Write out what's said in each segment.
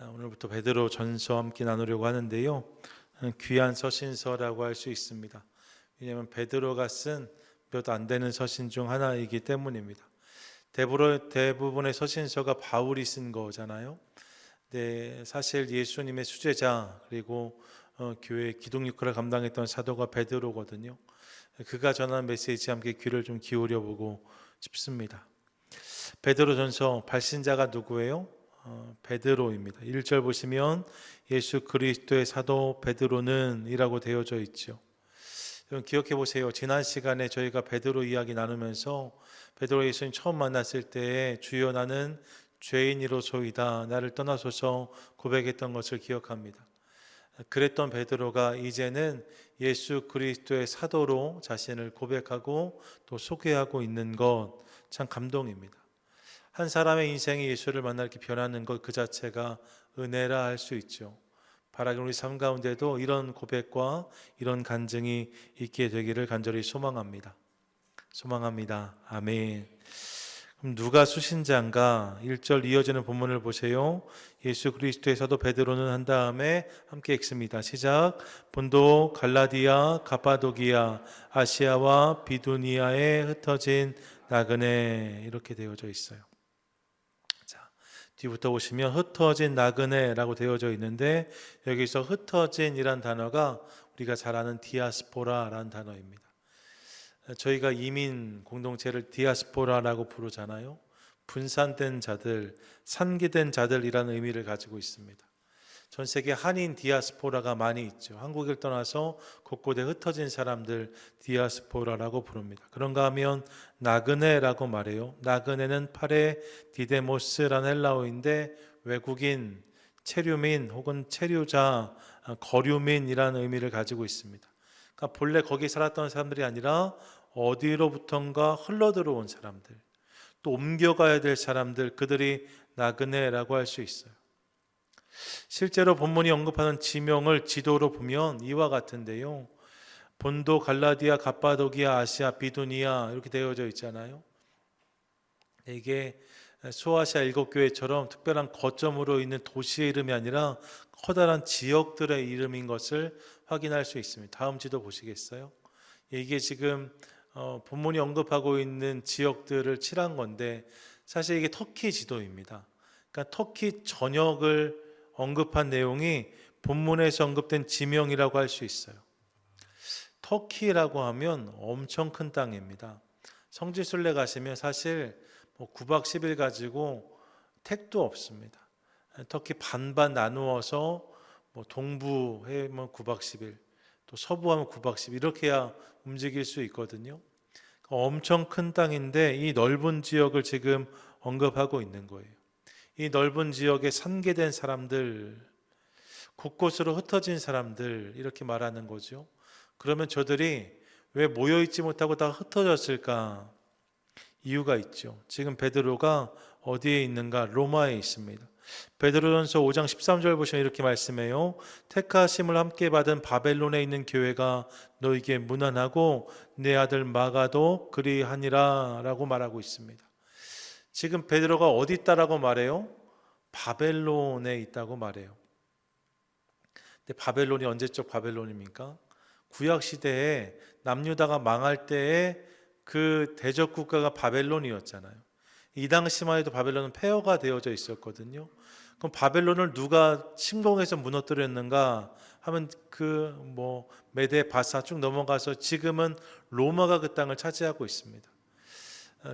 오늘부터 베드로 전서 함께 나누려고 하는데요. 귀한 서신서라고 할 수 있습니다. 왜냐하면 베드로가 쓴 몇 안 되는 서신 중 하나이기 때문입니다. 대부분의 서신서가 바울이 쓴 거잖아요. 네, 사실 예수님의 수제자 그리고 교회 기독 역할을 감당했던 사도가 베드로거든요. 그가 전한 메시지 함께 귀를 좀 기울여 보고 싶습니다. 베드로 전서 발신자가 누구예요? 베드로입니다. 1절 보시면 예수 그리스도의 사도 베드로는 이라고 되어져 있죠. 여러분 기억해 보세요. 지난 시간에 저희가 베드로 이야기 나누면서 베드로 예수님 처음 만났을 때 주여 나는 죄인이로소이다 나를 떠나소서 고백했던 것을 기억합니다. 그랬던 베드로가 이제는 예수 그리스도의 사도로 자신을 고백하고 또 소개하고 있는 것 참 감동입니다. 한 사람의 인생이 예수를 만나 이렇게 변하는 것 그 자체가 은혜라 할 수 있죠. 바라기는 우리 삶 가운데도 이런 고백과 이런 간증이 있게 되기를 간절히 소망합니다. 아멘. 그럼 누가 수신자인가? 1절 이어지는 본문을 보세요. 예수 그리스도의 사도 베드로는 한 다음에 함께 읽습니다. 시작. 본도, 갈라디아, 가파도기아, 아시아와 비두니아에 흩어진 나그네 이렇게 되어져 있어요. 뒤부터 보시면 흩어진 나그네라고 되어져 있는데 여기서 흩어진이란 단어가 우리가 잘 아는 디아스포라라는 단어입니다. 저희가 이민 공동체를 디아스포라라고 부르잖아요. 분산된 자들, 산기된 자들이라는 의미를 가지고 있습니다. 전 세계 한인 디아스포라가 많이 있죠. 한국을 떠나서 곳곳에 흩어진 사람들 디아스포라라고 부릅니다. 그런가 하면 나그네라고 말해요. 나그네는 파레 디데모스라는 헬라어인데 외국인, 체류민 혹은 체류자, 거류민이라는 의미를 가지고 있습니다. 그러니까 본래 거기 살았던 사람들이 아니라 어디로부턴가 흘러들어온 사람들, 또 옮겨가야 될 사람들, 그들이 나그네라고 할 수 있어요. 실제로 본문이 언급하는 지명을 지도로 보면 이와 같은데요. 본도, 갈라디아, 갑바도기아, 아시아, 비두니아 이렇게 되어져 있잖아요. 이게 소아시아 7교회처럼 특별한 거점으로 있는 도시의 이름이 아니라 커다란 지역들의 이름인 것을 확인할 수 있습니다. 다음 지도 보시겠어요? 이게 지금 본문이 언급하고 있는 지역들을 칠한 건데 사실 이게 터키 지도입니다. 그러니까 터키 전역을 언급한 내용이 본문에서 언급된 지명이라고 할 수 있어요. 터키라고 하면 엄청 큰 땅입니다. 성지순례 가시면 사실 9박 10일 가지고 택도 없습니다. 터키 반반 나누어서 동부에 9박 10일, 또 서부하면 9박 10일 이렇게 해야 움직일 수 있거든요. 엄청 큰 땅인데 이 넓은 지역을 지금 언급하고 있는 거예요. 이 넓은 지역에 산계된 사람들, 곳곳으로 흩어진 사람들 이렇게 말하는 거죠. 그러면 저들이 왜 모여있지 못하고 다 흩어졌을까? 이유가 있죠. 지금 베드로가 어디에 있는가? 로마에 있습니다. 베드로전서 5장 13절 보시면 이렇게 말씀해요. 택하심을 함께 받은 바벨론에 있는 교회가 너에게 문안하고 내 아들 마가도 그리하니라 라고 말하고 있습니다. 지금 베드로가 어디 있다라고 말해요? 바벨론에 있다고 말해요. 근데 바벨론이 언제적 바벨론입니까? 구약 시대에 남유다가 망할 때에 그 대적 국가가 바벨론이었잖아요. 이 당시만 해도 바벨론은 폐허가 되어져 있었거든요. 그럼 바벨론을 누가 침공해서 무너뜨렸는가 하면 메데, 바사 쭉 넘어가서 지금은 로마가 그 땅을 차지하고 있습니다.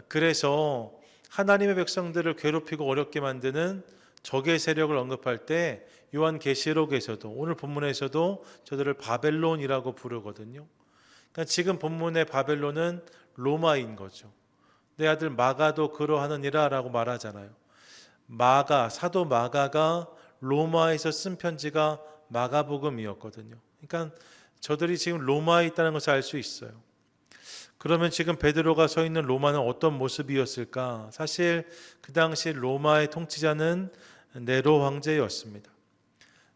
그래서 하나님의 백성들을 괴롭히고 어렵게 만드는 적의 세력을 언급할 때 요한계시록에서도 오늘 본문에서도 저들을 바벨론이라고 부르거든요. 그러니까 지금 본문의 바벨론은 로마인 거죠. 내 아들 마가도 그러하느니라 라고 말하잖아요. 사도 마가가 로마에서 쓴 편지가 마가복음이었거든요. 그러니까 저들이 지금 로마에 있다는 것을 알 수 있어요. 그러면 지금 베드로가 서 있는 로마는 어떤 모습이었을까? 사실 그 당시 로마의 통치자는 네로 황제였습니다.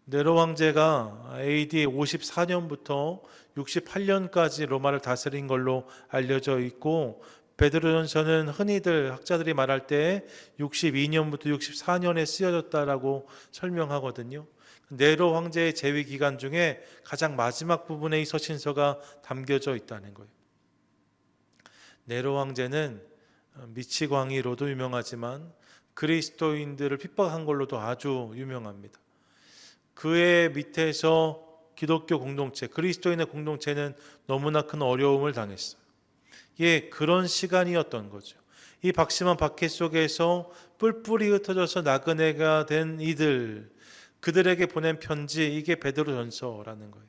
네로 황제가 AD 54년부터 68년까지 로마를 다스린 걸로 알려져 있고 베드로전서는 흔히들 학자들이 말할 때 62년부터 64년에 쓰여졌다라고 설명하거든요. 네로 황제의 재위 기간 중에 가장 마지막 부분에 이 서신서가 담겨져 있다는 거예요. 네로 황제는 미치광이로도 유명하지만 그리스도인들을 핍박한 걸로도 아주 유명합니다. 그의 밑에서 기독교 공동체, 그리스도인의 공동체는 너무나 큰 어려움을 당했어요. 예, 그런 시간이었던 거죠. 이 박심한 박해 속에서 뿔뿔이 흩어져서 나그네가 된 이들, 그들에게 보낸 편지, 이게 베드로전서라는 거예요.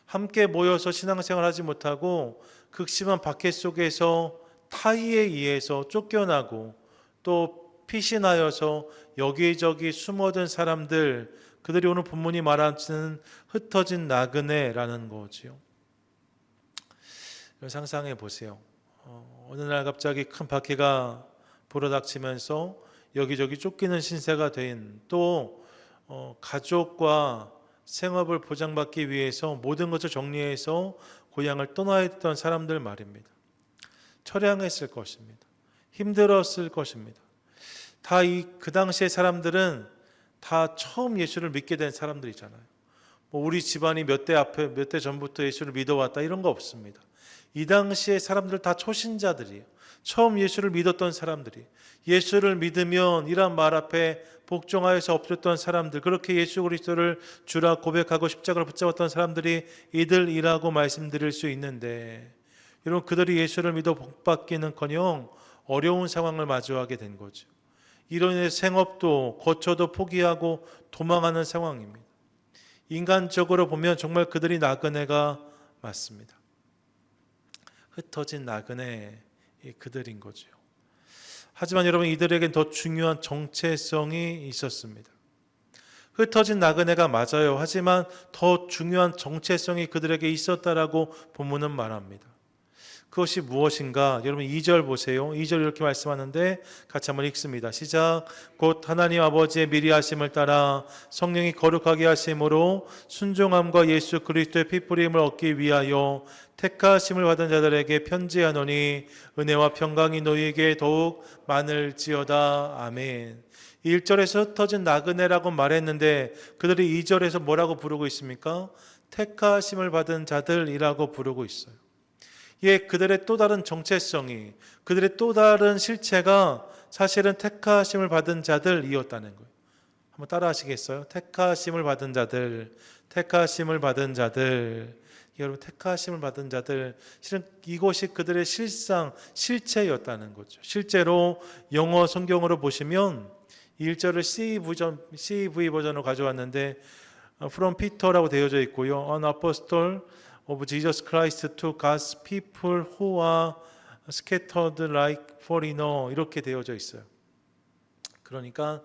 함께 모여서 신앙생활 하지 못하고 극심한 박해 속에서 타의에 의해서 쫓겨나고 또 피신하여서 여기저기 숨어든 사람들, 그들이 오늘 본문이 말하는 흩어진 나그네라는 거지요. 상상해 보세요. 어느 날 갑자기 큰 박해가 불어닥치면서 여기저기 쫓기는 신세가 된, 또 가족과 생업을 보장받기 위해서 모든 것을 정리해서 고향을 떠나야 했던 사람들 말입니다. 처량했을 것입니다. 힘들었을 것입니다. 다 그 당시의 사람들은 다 처음 예수를 믿게 된 사람들이잖아요. 우리 집안이 몇 대 전부터 예수를 믿어왔다 이런 거 없습니다. 이 당시의 사람들 다 초신자들이에요. 처음 예수를 믿었던 사람들이, 예수를 믿으면 이란 말 앞에 복종하여서 엎드렸던 사람들, 그렇게 예수 그리스도를 주라 고백하고 십자가를 붙잡았던 사람들이 이들이라고 말씀드릴 수 있는데, 여러분, 그들이 예수를 믿어 복받기는커녕 어려운 상황을 마주하게 된 거죠. 이로 인해 생업도 거처도 포기하고 도망하는 상황입니다. 인간적으로 보면 정말 그들이 나그네가 맞습니다. 흩어진 나그네, 그들인 거죠. 하지만 여러분, 이들에겐 더 중요한 정체성이 있었습니다. 흩어진 나그네가 맞아요. 하지만 더 중요한 정체성이 그들에게 있었다라고 본문은 말합니다. 그것이 무엇인가? 여러분 2절 보세요. 2절 이렇게 말씀하는데 같이 한번 읽습니다. 시작. 곧 하나님 아버지의 미리 하심을 따라 성령이 거룩하게 하심으로 순종함과 예수 그리스도의 피뿌림을 얻기 위하여 택하심을 받은 자들에게 편지하노니 은혜와 평강이 너희에게 더욱 많을지어다. 아멘. 1절에서 흩어진 나그네라고 말했는데 그들이 2절에서 뭐라고 부르고 있습니까? 택하심을 받은 자들이라고 부르고 있어요. 예, 그들의 또 다른 정체성이, 그들의 또 다른 실체가 사실은 택하심을 받은 자들이었다는 거예요. 한번 따라 하시겠어요? 택하심을 받은 자들, 택하심을 받은 자들. 여러분, 택하심을 받은 자들, 실은 이것이 그들의 실체였다는 거죠. 실제로 영어 성경으로 보시면 1절을 CEV 버전으로 가져왔는데 From Peter라고 되어져 있고요. An apostle of Jesus Christ to God's people who are scattered like foreigner 이렇게 되어져 있어요. 그러니까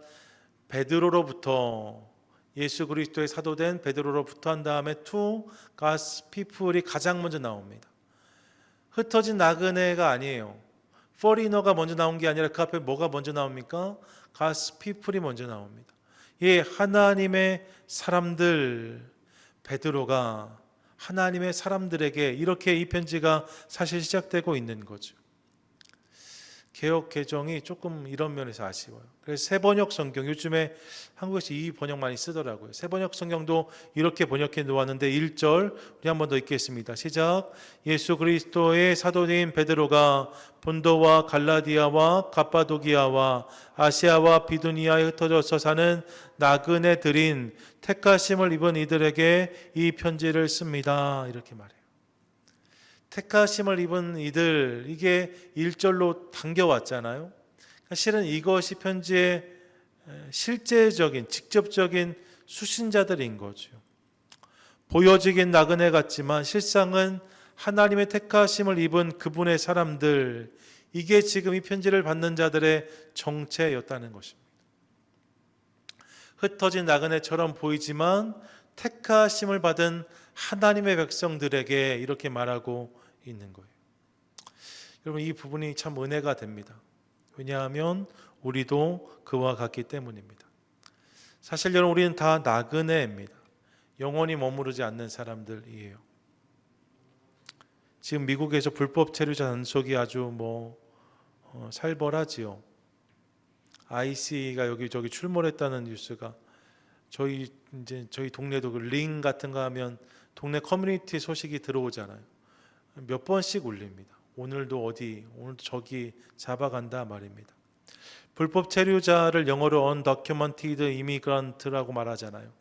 베드로로부터, 예수 그리스도의 사도된 베드로로부터 한 다음에 to God's people이 가장 먼저 나옵니다. 흩어진 나그네가 아니에요. foreigner가 먼저 나온 게 아니라 그 앞에 뭐가 먼저 나옵니까? God's people이 먼저 나옵니다. 예, 하나님의 사람들, 베드로가 하나님의 사람들에게 이렇게 이 편지가 사실 시작되고 있는 거죠. 개역 개정이 조금 이런 면에서 아쉬워요. 그래서 새번역 성경, 요즘에 한국에서 이 번역 많이 쓰더라고요. 새번역 성경도 이렇게 번역해 놓았는데 1절 우리 한 번 더 읽겠습니다. 시작. 예수 그리스도의 사도인 베드로가 본도와 갈라디아와 갑바도기아와 아시아와 비두니아에 흩어져서 사는 나그네들인 택하심을 입은 이들에게 이 편지를 씁니다. 이렇게 말해요. 택하심을 입은 이들, 이게 1절로 당겨왔잖아요. 실은 이것이 편지의 실제적인, 직접적인 수신자들인 거죠. 보여지긴 나그네 같지만 실상은 하나님의 택하심을 입은 그분의 사람들, 이게 지금 이 편지를 받는 자들의 정체였다는 것입니다. 흩어진 나그네처럼 보이지만 택하심을 받은 하나님의 백성들에게 이렇게 말하고 있는 거예요. 여러분, 이 부분이 참 은혜가 됩니다. 왜냐하면 우리도 그와 같기 때문입니다. 사실 여러분, 우리는 다 나그네입니다. 영원히 머무르지 않는 사람들이에요. 지금 미국에서 불법 체류자 단속이 아주 살벌하지요. IC가 여기저기 출몰했다는 뉴스가 저희 동네도 그 링 같은 거 하면 동네 커뮤니티 소식이 들어오잖아요. 몇 번씩 울립니다. 오늘도 저기 잡아간다 말입니다. 불법 체류자를 영어로 undocumented immigrant라고 말하잖아요.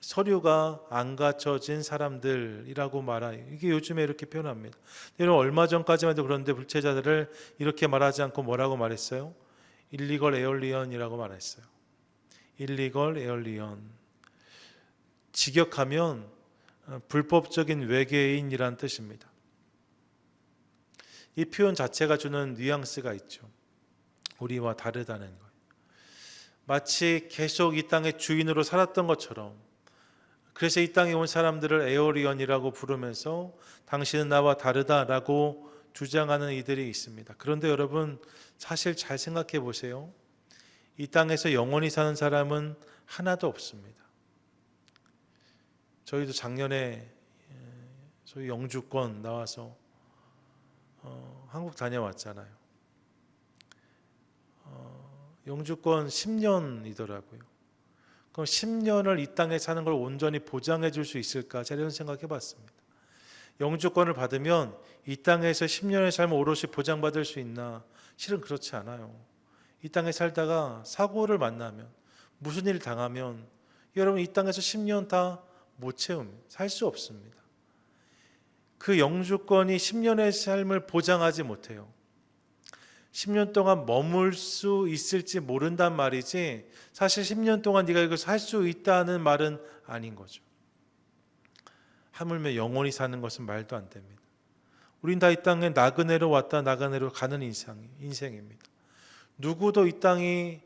서류가 안 갖춰진 사람들이라고 말해요. 이게 요즘에 이렇게 표현합니다. 여러분 얼마 전까지만 해도 그런데 불체자들을 이렇게 말하지 않고 뭐라고 말했어요? illegal alien이라고 말했어요. illegal alien. 직역하면 불법적인 외계인이란 뜻입니다. 이 표현 자체가 주는 뉘앙스가 있죠. 우리와 다르다는 거예요. 마치 계속 이 땅의 주인으로 살았던 것처럼, 그래서 이 땅에 온 사람들을 에어리언이라고 부르면서 당신은 나와 다르다라고 주장하는 이들이 있습니다. 그런데 여러분 사실 잘 생각해 보세요. 이 땅에서 영원히 사는 사람은 하나도 없습니다. 저희도 작년에 저희 영주권 나와서 한국 다녀왔잖아요. 영주권 10년이더라고요. 그럼 10년을 이 땅에 사는 걸 온전히 보장해 줄 수 있을까? 제가 이런 생각해 봤습니다. 영주권을 받으면 이 땅에서 10년의 삶을 오롯이 보장받을 수 있나? 실은 그렇지 않아요. 이 땅에 살다가 사고를 만나면, 무슨 일을 당하면 여러분 이 땅에서 10년 다 못 채웁니다. 살 수 없습니다. 그 영주권이 10년의 삶을 보장하지 못해요. 10년 동안 머물 수 있을지 모른단 말이지, 사실 10년 동안 네가 여기서 살 수 있다는 말은 아닌 거죠. 하물며 영원히 사는 것은 말도 안 됩니다. 우린 다 이 땅에 나그네로 왔다 나그네로 가는 인생입니다. 누구도 이 땅이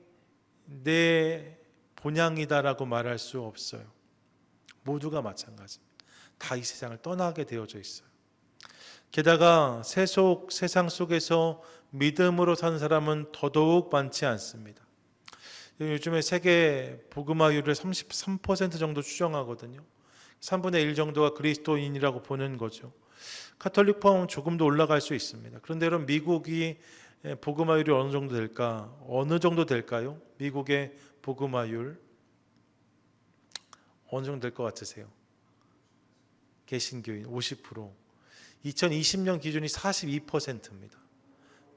내 본향이다라고 말할 수 없어요. 모두가 마찬가지입니다. 다 이 세상을 떠나게 되어져 있어요. 게다가 세상 속에서 믿음으로 사는 사람은 더더욱 많지 않습니다. 요즘에 세계 복음화율을 33% 정도 추정하거든요. 3분의 1 정도가 그리스도인이라고 보는 거죠. 카톨릭 포함은 조금 더 올라갈 수 있습니다. 그런데 여러분 미국이 복음화율이 어느 정도 될까? 어느 정도 될까요? 미국의 복음화율 어느 정도 될 것 같으세요? 개신교인 50%. 2020년 기준이 42%입니다.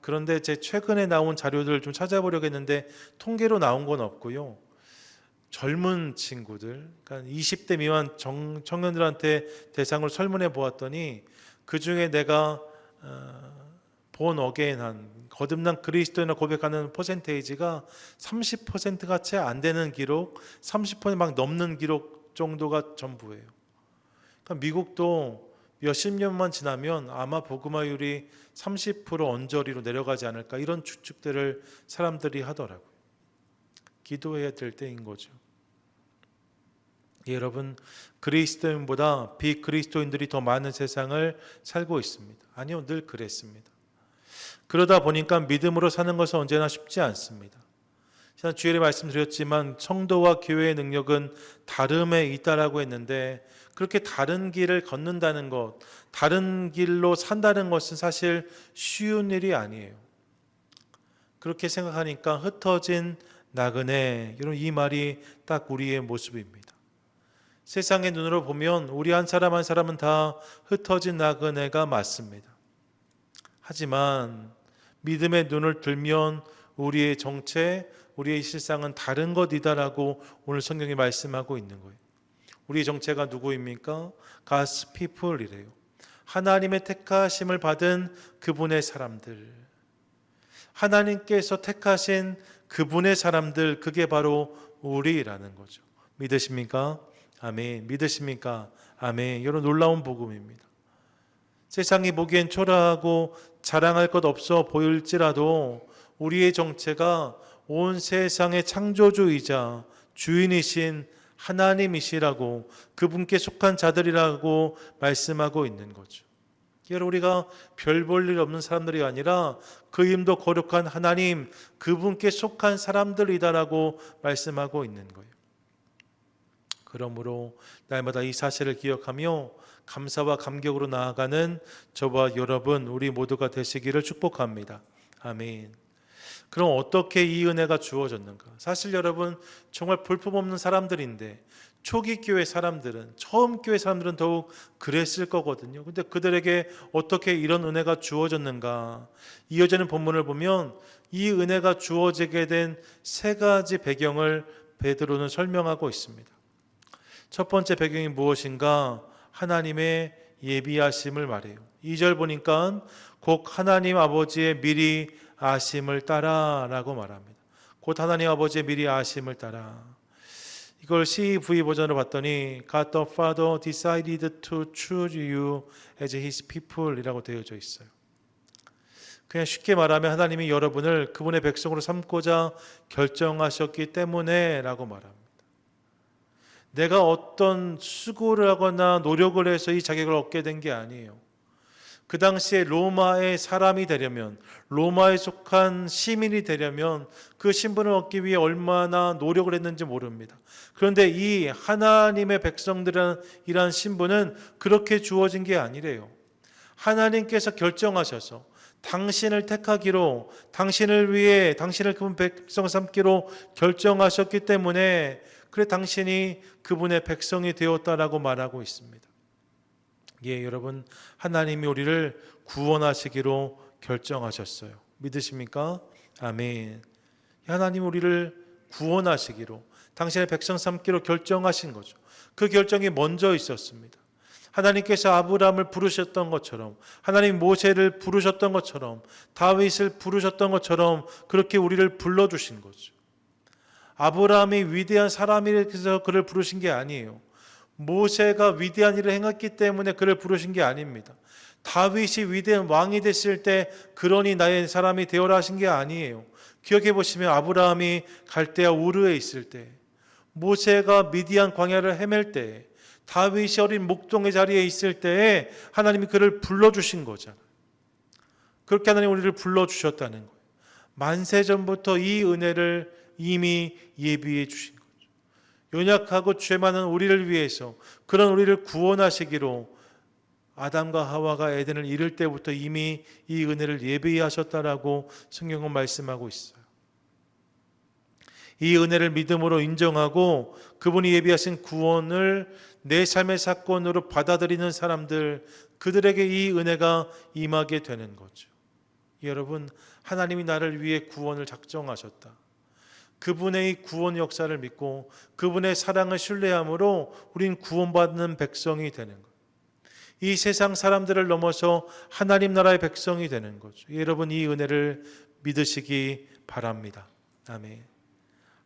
그런데 제 최근에 나온 자료들을 좀 찾아보려고 했는데 통계로 나온 건 없고요. 젊은 친구들, 그러니까 20대 미만 청년들한테 대상으로 설문해 보았더니 그 중에 내가 본 어게인한 거듭난 그리스도인을 고백하는 퍼센테이지가 30%가 채 안 되는 기록, 30% 막 넘는 기록 정도가 전부예요. 그러니까 미국도 몇십 년만 지나면 아마 복음화율이 30% 언저리로 내려가지 않을까, 이런 추측들을 사람들이 하더라고요. 기도해야 될 때인 거죠. 여러분, 그리스도인보다 비그리스도인들이 더 많은 세상을 살고 있습니다. 아니요, 늘 그랬습니다. 그러다 보니까 믿음으로 사는 것은 언제나 쉽지 않습니다. 지난 주일에 말씀드렸지만 성도와 교회의 능력은 다름에 있다라고 했는데, 그렇게 다른 길을 걷는다는 것, 다른 길로 산다는 것은 사실 쉬운 일이 아니에요. 그렇게 생각하니까 흩어진 나그네, 여러분 이 말이 딱 우리의 모습입니다. 세상의 눈으로 보면 우리 한 사람 한 사람은 다 흩어진 나그네가 맞습니다. 하지만 믿음의 눈을 들면 우리의 정체, 우리의 실상은 다른 것이다라고 오늘 성경이 말씀하고 있는 거예요. 우리의 정체가 누구입니까? God's people이래요. 하나님의 택하심을 받은 그분의 사람들, 하나님께서 택하신 그분의 사람들, 그게 바로 우리라는 거죠. 믿으십니까? 아멘. 믿으십니까? 아멘. 이런 놀라운 복음입니다. 세상이 보기엔 초라하고 자랑할 것 없어 보일지라도 우리의 정체가 온 세상의 창조주이자 주인이신 하나님이시라고, 그분께 속한 자들이라고 말씀하고 있는 거죠. 여러분, 우리가 별 볼 일 없는 사람들이 아니라 그 이름도 거룩한 하나님, 그분께 속한 사람들이다라고 말씀하고 있는 거예요. 그러므로 날마다 이 사실을 기억하며 감사와 감격으로 나아가는 저와 여러분 우리 모두가 되시기를 축복합니다. 아멘. 그럼 어떻게 이 은혜가 주어졌는가? 사실 여러분 정말 볼품없는 사람들인데 초기 교회 사람들은, 처음 교회 사람들은 더욱 그랬을 거거든요. 근데 그들에게 어떻게 이런 은혜가 주어졌는가? 이어지는 본문을 보면 이 은혜가 주어지게 된 세 가지 배경을 베드로는 설명하고 있습니다. 첫 번째 배경이 무엇인가? 하나님의 예비하심을 말해요. 2절 보니까 곧 하나님 아버지의 미리 아심을 따라라고 말합니다. 곧 하나님 아버지의 미리 아심을 따라. 이걸 CEV 버전으로 봤더니 God the Father decided to choose you as His people 이라고 되어져 있어요. 그냥 쉽게 말하면 하나님이 여러분을 그분의 백성으로 삼고자 결정하셨기 때문에 라고 말합니다. 내가 어떤 수고를 하거나 노력을 해서 이 자격을 얻게 된 게 아니에요. 그 당시에 로마의 사람이 되려면, 로마에 속한 시민이 되려면 그 신분을 얻기 위해 얼마나 노력을 했는지 모릅니다. 그런데 이 하나님의 백성들이란 신분은 그렇게 주어진 게 아니래요. 하나님께서 결정하셔서 당신을 택하기로, 당신을 위해 당신을 그분 백성 삼기로 결정하셨기 때문에 그래 당신이 그분의 백성이 되었다라고 말하고 있습니다. 예, 여러분 하나님이 우리를 구원하시기로 결정하셨어요. 믿으십니까? 아멘. 하나님이 우리를 구원하시기로, 당신의 백성 삼기로 결정하신 거죠. 그 결정이 먼저 있었습니다. 하나님께서 아브라함을 부르셨던 것처럼, 하나님 모세를 부르셨던 것처럼, 다윗을 부르셨던 것처럼 그렇게 우리를 불러주신 거죠. 아브라함이 위대한 사람이라서 그를 부르신 게 아니에요. 모세가 위대한 일을 행했기 때문에 그를 부르신 게 아닙니다. 다윗이 위대한 왕이 됐을 때 그러니 나의 사람이 되어라 하신 게 아니에요. 기억해 보시면 아브라함이 갈대아 우르에 있을 때, 모세가 미디안 광야를 헤맬 때, 다윗이 어린 목동의 자리에 있을 때에 하나님이 그를 불러주신 거잖아요. 그렇게 하나님 우리를 불러주셨다는 거예요. 만세 전부터 이 은혜를 이미 예비해 주신 거죠. 연약하고 죄 많은 우리를 위해서, 그런 우리를 구원하시기로 아담과 하와가 에덴을 이룰 때부터 이미 이 은혜를 예비하셨다라고 성경은 말씀하고 있어요. 이 은혜를 믿음으로 인정하고 그분이 예비하신 구원을 내 삶의 사건으로 받아들이는 사람들, 그들에게 이 은혜가 임하게 되는 거죠. 여러분, 하나님이 나를 위해 구원을 작정하셨다. 그분의 이 구원 역사를 믿고 그분의 사랑을 신뢰함으로 우린 구원받는 백성이 되는 거예요. 이 세상 사람들을 넘어서 하나님 나라의 백성이 되는 거죠. 여러분, 이 은혜를 믿으시기 바랍니다. 아멘.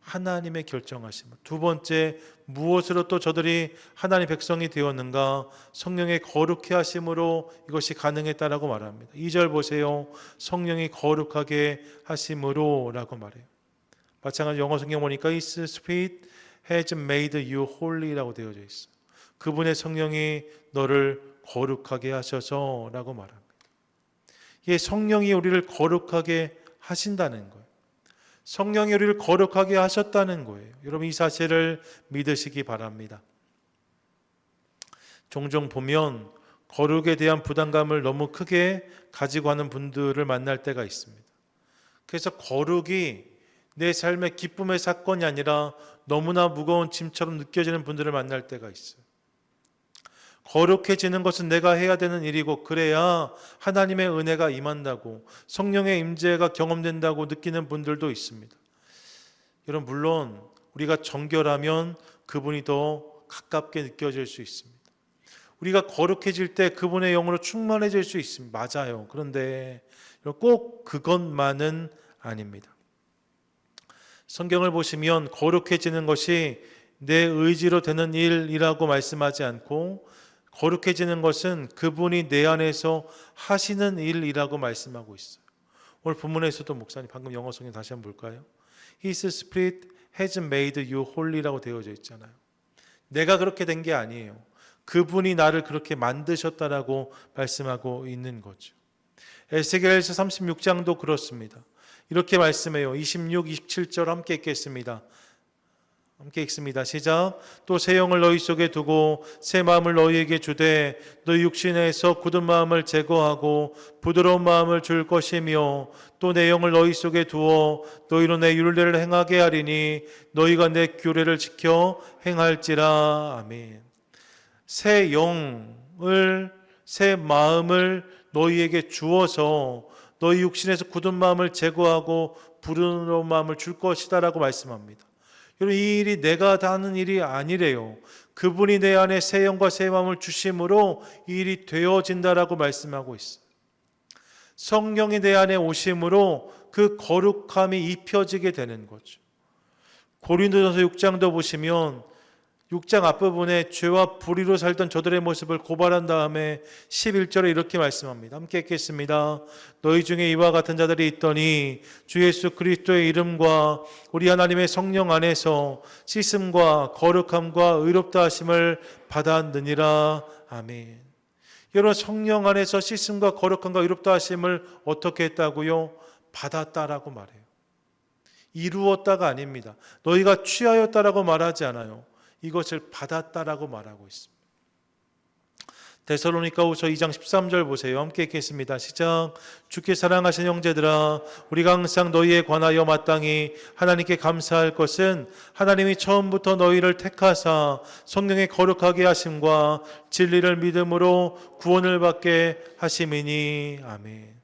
하나님의 결정하심. 두 번째, 무엇으로 또 저들이 하나님의 백성이 되었는가? 성령의 거룩해 하심으로 이것이 가능했다라고 말합니다. 2절 보세요. 성령이 거룩하게 하심으로 라고 말해요. 마찬가지 영어 성경 보니까 His Spirit has made you holy라고 되어져 있어요. 그분의 성령이 너를 거룩하게 하셔서 라고 말합니다. 이 성령이 우리를 거룩하게 하신다는 거예요. 성령이 우리를 거룩하게 하셨다는 거예요. 여러분, 이 사실을 믿으시기 바랍니다. 종종 보면 거룩에 대한 부담감을 너무 크게 가지고 하는 분들을 만날 때가 있습니다. 그래서 거룩이 내 삶의 기쁨의 사건이 아니라 너무나 무거운 짐처럼 느껴지는 분들을 만날 때가 있어요. 거룩해지는 것은 내가 해야 되는 일이고, 그래야 하나님의 은혜가 임한다고, 성령의 임재가 경험된다고 느끼는 분들도 있습니다. 여러분, 물론 우리가 정결하면 그분이 더 가깝게 느껴질 수 있습니다. 우리가 거룩해질 때 그분의 영으로 충만해질 수 있습니다. 맞아요. 그런데 꼭 그것만은 아닙니다. 성경을 보시면 거룩해지는 것이 내 의지로 되는 일이라고 말씀하지 않고, 거룩해지는 것은 그분이 내 안에서 하시는 일이라고 말씀하고 있어요. 오늘 본문에서도 목사님 방금 영어 성경 다시 한번 볼까요? His Spirit has made you holy라고 되어져 있잖아요. 내가 그렇게 된 게 아니에요. 그분이 나를 그렇게 만드셨다라고 말씀하고 있는 거죠. 에스겔서 36장도 그렇습니다. 이렇게 말씀해요. 26, 27절 함께 읽겠습니다. 함께 읽습니다. 시작. 또 새 영을 너희 속에 두고 새 마음을 너희에게 주되 너희 육신에서 굳은 마음을 제거하고 부드러운 마음을 줄 것이며 또 내 영을 너희 속에 두어 너희로 내 율례를 행하게 하리니 너희가 내 규례를 지켜 행할지라. 아멘. 새 영을 새 마음을 너희에게 주어서 너희 육신에서 굳은 마음을 제거하고 부드러운 마음을 줄 것이다라고 말씀합니다. 여러분, 이 일이 내가 다 하는 일이 아니래요. 그분이 내 안에 새 영과 새 마음을 주심으로 이 일이 되어진다라고 말씀하고 있어요. 성령이 내 안에 오심으로 그 거룩함이 입혀지게 되는 거죠. 고린도전서 6장도 보시면 6장 앞부분에 죄와 불의로 살던 저들의 모습을 고발한 다음에 11절에 이렇게 말씀합니다. 함께 읽겠습니다. 너희 중에 이와 같은 자들이 있더니 주 예수 그리스도의 이름과 우리 하나님의 성령 안에서 씻음과 거룩함과 의롭다 하심을 받았느니라. 아멘. 여러분, 성령 안에서 씻음과 거룩함과 의롭다 하심을 어떻게 했다고요? 받았다라고 말해요. 이루었다가 아닙니다. 너희가 취하였다라고 말하지 않아요. 이것을 받았다라고 말하고 있습니다. 데살로니가후서 2장 13절 보세요. 함께 읽겠습니다. 시작. 주께 사랑하신 형제들아, 우리가 항상 너희에 관하여 마땅히 하나님께 감사할 것은 하나님이 처음부터 너희를 택하사 성령의 거룩하게 하심과 진리를 믿음으로 구원을 받게 하심이니. 아멘.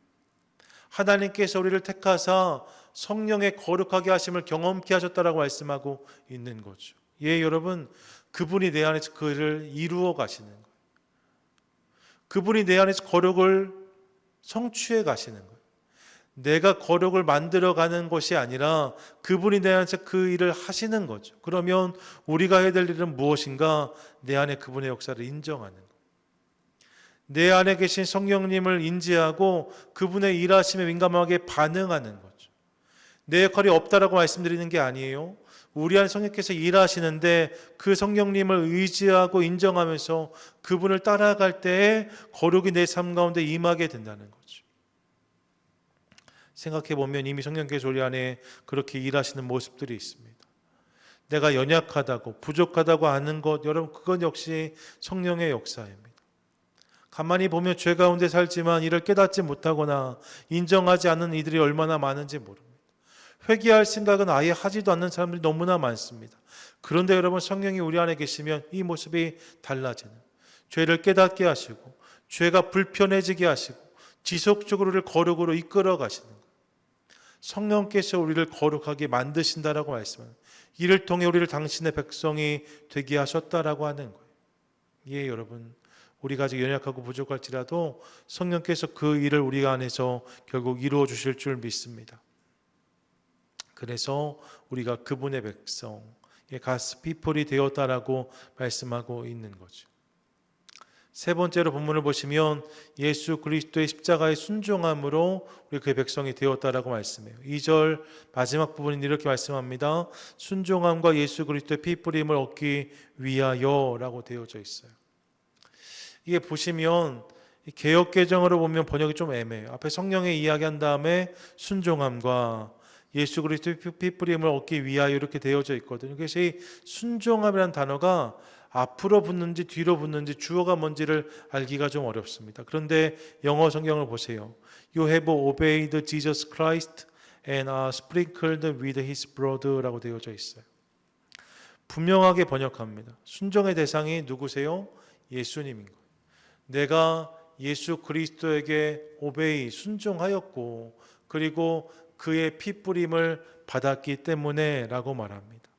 하나님께서 우리를 택하사 성령의 거룩하게 하심을 경험케 하셨다라고 말씀하고 있는 거죠. 예, 여러분, 그분이 내 안에서 그를 이루어 가시는 거예요. 그분이 내 안에서 거룩을 성취해 가시는 거예요. 내가 거룩을 만들어 가는 것이 아니라 그분이 내 안에서 그 일을 하시는 거죠. 그러면 우리가 해야 될 일은 무엇인가? 내 안에 그분의 역사를 인정하는 거예요. 내 안에 계신 성령님을 인지하고 그분의 일하심에 민감하게 반응하는 거죠. 내 역할이 없다라고 말씀드리는 게 아니에요. 우리 안에 성령께서 일하시는데 그 성령님을 의지하고 인정하면서 그분을 따라갈 때에 거룩이 내 삶 가운데 임하게 된다는 거죠. 생각해 보면 이미 성령께서 우리 안에 그렇게 일하시는 모습들이 있습니다. 내가 연약하다고 부족하다고 아는 것, 여러분, 그건 역시 성령의 역사입니다. 가만히 보면 죄 가운데 살지만 이를 깨닫지 못하거나 인정하지 않는 이들이 얼마나 많은지 모릅니다. 회개할 생각은 아예 하지도 않는 사람들이 너무나 많습니다. 그런데 여러분, 성령이 우리 안에 계시면 이 모습이 달라지는, 죄를 깨닫게 하시고 죄가 불편해지게 하시고 지속적으로 우리를 거룩으로 이끌어 가시는 거예요. 성령께서 우리를 거룩하게 만드신다라고 말씀하는, 이를 통해 우리를 당신의 백성이 되게 하셨다라고 하는 거예요. 예, 여러분, 우리가 아직 연약하고 부족할지라도 성령께서 그 일을 우리 안에서 결국 이루어 주실 줄 믿습니다. 그래서 우리가 그분의 백성, 가스 피플이 되었다라고 말씀하고 있는 거죠. 세 번째로 본문을 보시면 예수 그리스도의 십자가의 순종함으로 우리 그의 백성이 되었다라고 말씀해요. 2절 마지막 부분은 이렇게 말씀합니다. 순종함과 예수 그리스도의 피 뿌림을 얻기 위하여라고 되어져 있어요. 이게 보시면 개역 개정으로 보면 번역이 좀 애매해요. 앞에 성령의 이야기한 다음에 순종함과 예수 그리스도의 피 뿌림을 얻기 위하여 이렇게 되어져 있거든요. 그래서 이 순종함이라는 단어가 앞으로 붙는지 뒤로 붙는지 주어가 뭔지를 알기가 좀 어렵습니다. 그런데 영어 성경을 보세요. You have obeyed Jesus Christ and are sprinkled with His blood라고 되어져 있어요. 분명하게 번역합니다. 순종의 대상이 누구세요? 예수님인 거예요. 내가 예수 그리스도에게 오베이, 순종하였고 그리고 그의 피 뿌림을 받았기 때문에 라고 말합니다.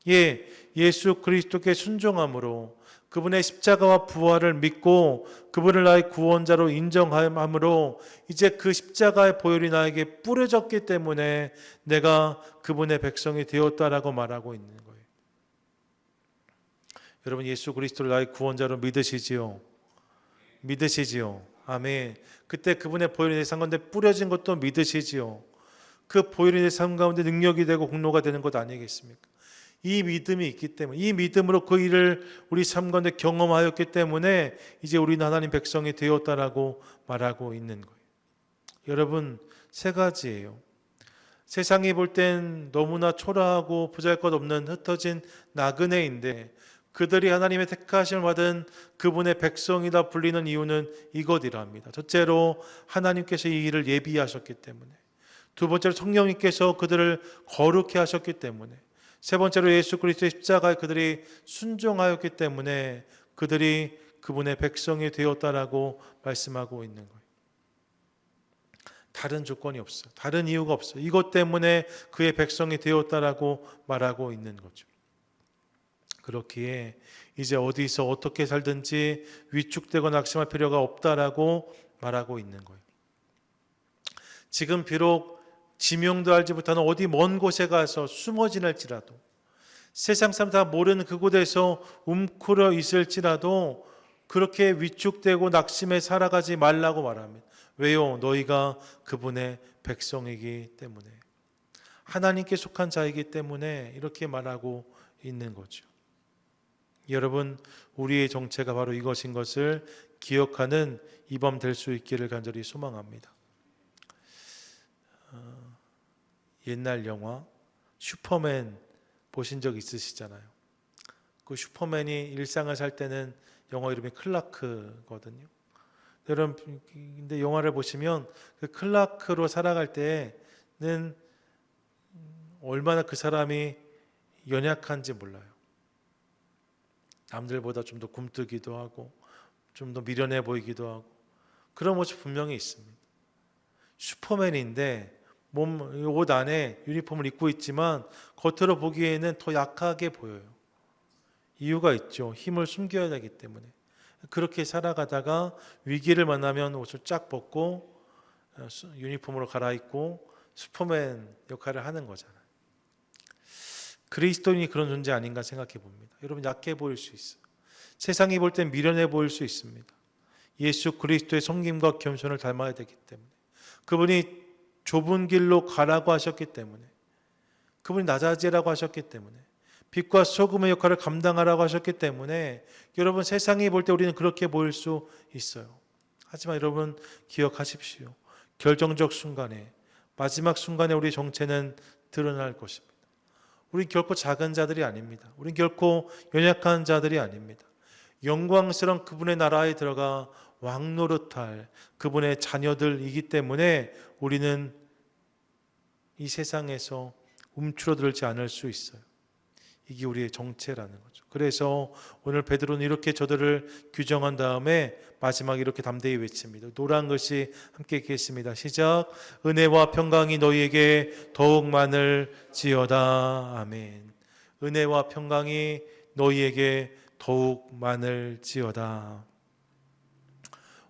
예, 예수 그리스도께 순종함으로 그분의 십자가와 부활을 믿고 그분을 나의 구원자로 인정함으로 이제 그 십자가의 보혈이 나에게 뿌려졌기 때문에 내가 그분의 백성이 되었다라고 말하고 있는 거예요. 여러분, 예수 그리스도를 나의 구원자로 믿으시지요? 믿으시지요? 아멘. 그때 그분의 보혈이 내 삶 가운데 뿌려진 것도 믿으시지요? 그 보혈이 내 삶 가운데 능력이 되고 공로가 되는 것 아니겠습니까? 이 믿음이 있기 때문에, 이 믿음으로 그 일을 우리 삶 가운데 경험하였기 때문에 이제 우리는 하나님 백성이 되었다라고 말하고 있는 거예요. 여러분, 세 가지예요. 세상이 볼 땐 너무나 초라하고 보잘것없는 흩어진 나그네인데 그들이 하나님의 택하심을 받은 그분의 백성이다 불리는 이유는 이것이라 합니다. 첫째로 하나님께서 이 일을 예비하셨기 때문에, 두 번째로 성령님께서 그들을 거룩해 하셨기 때문에, 세 번째로 예수 그리스도의 십자가에 그들이 순종하였기 때문에 그들이 그분의 백성이 되었다라고 말씀하고 있는 거예요. 다른 조건이 없어요. 다른 이유가 없어요. 이것 때문에 그의 백성이 되었다라고 말하고 있는 거죠. 그렇기에 이제 어디서 어떻게 살든지 위축되고 낙심할 필요가 없다라고 말하고 있는 거예요. 지금 비록 지명도 알지 못하는 어디 먼 곳에 가서 숨어 지낼지라도, 세상 사람 다 모르는 그곳에서 움크려 있을지라도 그렇게 위축되고 낙심해 살아가지 말라고 말합니다. 왜요? 너희가 그분의 백성이기 때문에, 하나님께 속한 자이기 때문에 이렇게 말하고 있는 거죠. 여러분, 우리의 정체가 바로 이것인 것을 기억하는 이 밤 될 수 있기를 간절히 소망합니다. 옛날 영화 슈퍼맨 보신 적 있으시잖아요. 그 슈퍼맨이 일상을 살 때는 영어 이름이 클라크거든요. 여러분, 근데 영화를 보시면 그 클라크로 살아갈 때는 얼마나 그 사람이 연약한지 몰라요. 남들보다 좀 더 굼뜨기도 하고 좀 더 미련해 보이기도 하고 그런 모습 분명히 있습니다. 슈퍼맨인데 옷 안에 유니폼을 입고 있지만 겉으로 보기에는 더 약하게 보여요. 이유가 있죠. 힘을 숨겨야 되기 때문에. 그렇게 살아가다가 위기를 만나면 옷을 쫙 벗고 유니폼으로 갈아입고 슈퍼맨 역할을 하는 거잖아요. 그리스도인이 그런 존재 아닌가 생각해 봅니다. 여러분, 약해 보일 수 있어요. 세상이 볼 땐 미련해 보일 수 있습니다. 예수 그리스도의 섬김과 겸손을 닮아야 되기 때문에, 그분이 좁은 길로 가라고 하셨기 때문에, 그분이 낮아지라고 하셨기 때문에, 빛과 소금의 역할을 감당하라고 하셨기 때문에 여러분, 세상이 볼 때 우리는 그렇게 보일 수 있어요. 하지만 여러분 기억하십시오. 결정적 순간에, 마지막 순간에 우리의 정체는 드러날 것입니다. 우린 결코 작은 자들이 아닙니다. 우린 결코 연약한 자들이 아닙니다. 영광스러운 그분의 나라에 들어가 왕노릇할 그분의 자녀들이기 때문에 우리는 이 세상에서 움츠러들지 않을 수 있어요. 이게 우리의 정체라는 거죠. 그래서 오늘 베드로는 이렇게 저들을 규정한 다음에 마지막에 이렇게 담대히 외칩니다. 노란 글씨 함께 읽겠습니다. 시작. 은혜와 평강이 너희에게 더욱 많을지어다. 아멘. 은혜와 평강이 너희에게 더욱 많을지어다.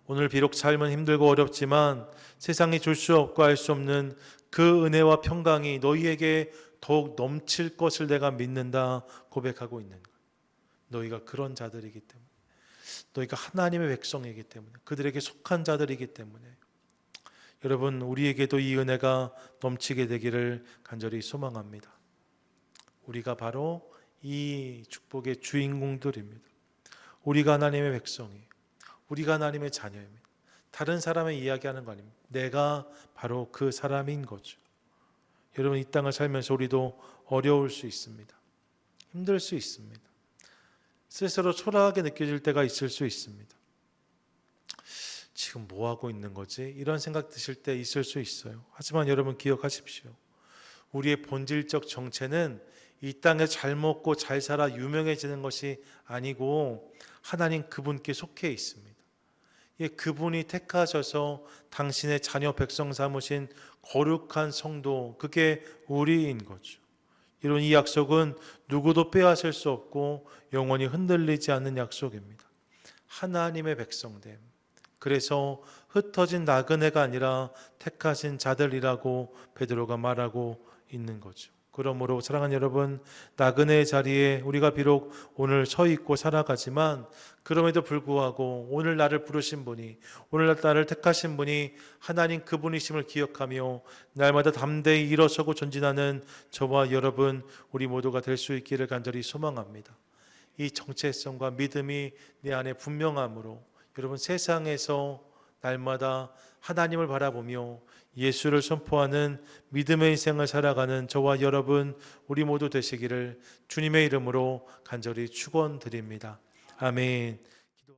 오늘 비록 삶은 힘들고 어렵지만 세상이 줄 수 없고 알 수 없는 그 은혜와 평강이 너희에게 더욱 넘칠 것을 내가 믿는다 고백하고 있는 거예요. 너희가 그런 자들이기 때문에, 너희가 하나님의 백성이기 때문에, 그들에게 속한 자들이기 때문에 여러분, 우리에게도 이 은혜가 넘치게 되기를 간절히 소망합니다. 우리가 바로 이 축복의 주인공들입니다. 우리가 하나님의 백성이, 우리가 하나님의 자녀입니다. 다른 사람의 이야기하는 거 아닙니다. 내가 바로 그 사람인 거죠. 여러분, 이 땅을 살면서 우리도 어려울 수 있습니다. 힘들 수 있습니다. 스스로 초라하게 느껴질 때가 있을 수 있습니다. 지금 뭐 하고 있는 거지? 이런 생각 드실 때 있을 수 있어요. 하지만 여러분 기억하십시오. 우리의 본질적 정체는 이 땅에 잘 먹고 잘 살아 유명해지는 것이 아니고 하나님 그분께 속해 있습니다. 예, 그분이 택하셔서 당신의 자녀 백성 삼으신 거룩한 성도, 그게 우리인 거죠. 이런 이 약속은 누구도 빼앗을 수 없고 영원히 흔들리지 않는 약속입니다. 하나님의 백성됨. 그래서 흩어진 나그네가 아니라 택하신 자들이라고 베드로가 말하고 있는 거죠. 그러므로 사랑하는 여러분, 나그네의 자리에 우리가 비록 오늘 서 있고 살아가지만 그럼에도 불구하고 오늘 나를 부르신 분이, 오늘 나를 택하신 분이 하나님 그분이심을 기억하며 날마다 담대히 일어서고 전진하는 저와 여러분, 우리 모두가 될 수 있기를 간절히 소망합니다. 이 정체성과 믿음이 내 안에 분명함으로 여러분, 세상에서 날마다 하나님을 바라보며 예수를 선포하는 믿음의 인생을 살아가는 저와 여러분 우리 모두 되시기를 주님의 이름으로 간절히 축원드립니다. 아멘.